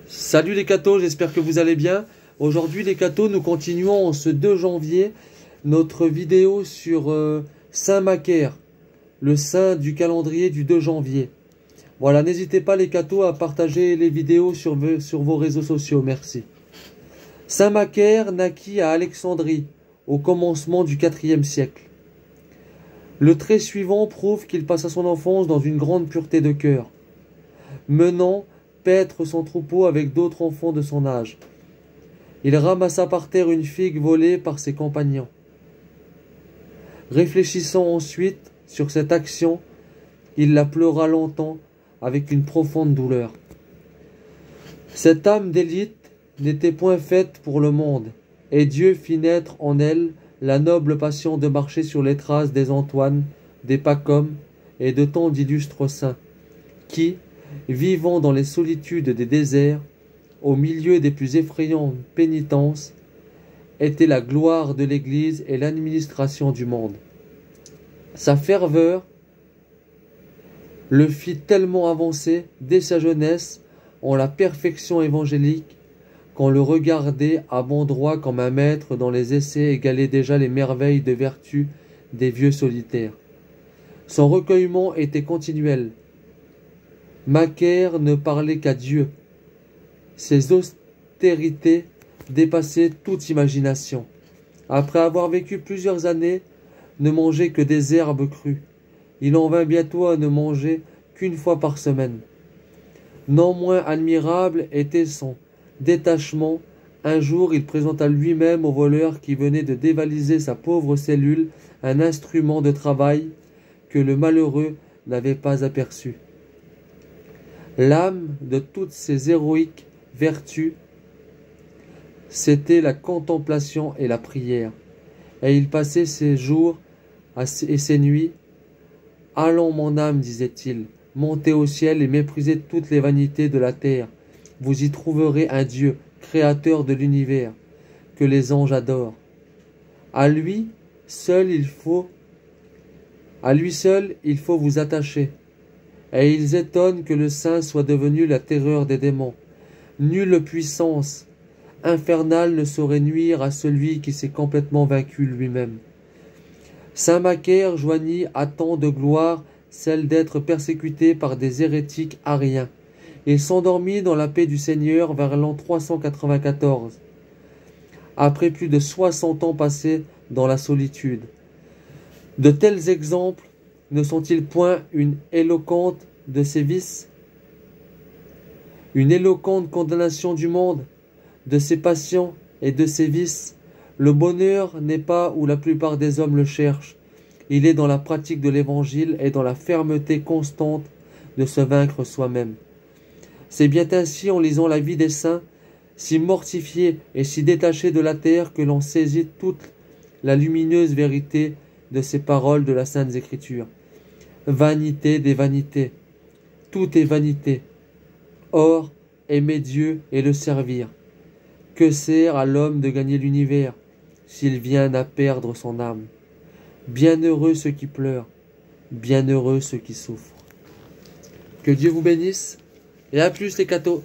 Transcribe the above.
Salut les cathos, j'espère que vous allez bien. Aujourd'hui les cathos, nous continuons en ce 2 janvier notre vidéo sur Saint Macaire, le saint du calendrier du 2 janvier. Voilà, n'hésitez pas les cathos à partager les vidéos sur vos réseaux sociaux, merci. Saint Macaire naquit à Alexandrie, au commencement du IVe siècle. Le trait suivant prouve qu'il passa son enfance dans une grande pureté de cœur, menant paître son troupeau avec d'autres enfants de son âge. Il ramassa par terre une figue volée par ses compagnons. Réfléchissant ensuite sur cette action, il la pleura longtemps avec une profonde douleur. Cette âme d'élite n'était point faite pour le monde, et Dieu fit naître en elle la noble passion de marcher sur les traces des Antoine, des Pacôme et de tant d'illustres saints, qui, vivant dans les solitudes des déserts, au milieu des plus effrayantes pénitences, étaient la gloire de l'Église et l'administration du monde. Sa ferveur le fit tellement avancer dès sa jeunesse en la perfection évangélique qu'on le regardait à bon droit comme un maître dont les essais égalaient déjà les merveilles de vertu des vieux solitaires. Son recueillement était continuel. Macaire ne parlait qu'à Dieu. Ses austérités dépassaient toute imagination. Après avoir vécu plusieurs années, ne mangeait que des herbes crues. Il en vint bientôt à ne manger qu'une fois par semaine. Non moins admirable était son détachement. Un jour, il présenta lui-même au voleur qui venait de dévaliser sa pauvre cellule un instrument de travail que le malheureux n'avait pas aperçu. L'âme de toutes ces héroïques vertus, c'était la contemplation et la prière. Et il passait ses jours et ses nuits. « Allons, mon âme, disait-il, montez au ciel et méprisez toutes les vanités de la terre. Vous y trouverez un Dieu, créateur de l'univers, que les anges adorent. À lui seul il faut vous attacher. Et ils étonnent que le saint soit devenu la terreur des démons. Nulle puissance infernale ne saurait nuire à celui qui s'est complètement vaincu lui-même. » Saint Macaire joignit à tant de gloire celle d'être persécuté par des hérétiques ariens, et s'endormit dans la paix du Seigneur vers l'an 394, après plus de 60 ans passés dans la solitude. De tels exemples ne sont-ils point une éloquente de ses vices, une éloquente condamnation du monde, de ses passions et de ses vices? Le bonheur n'est pas où la plupart des hommes le cherchent. Il est dans la pratique de l'Évangile et dans la fermeté constante de se vaincre soi-même. C'est bien ainsi en lisant la vie des saints, si mortifiés et si détachés de la terre, que l'on saisit toute la lumineuse vérité de ces paroles de la Sainte Écriture. Vanité des vanités, tout est vanité. Or, aimer Dieu et le servir. Que sert à l'homme de gagner l'univers s'il vient à perdre son âme? Bienheureux ceux qui pleurent, bienheureux ceux qui souffrent. Que Dieu vous bénisse, et à plus les cathos.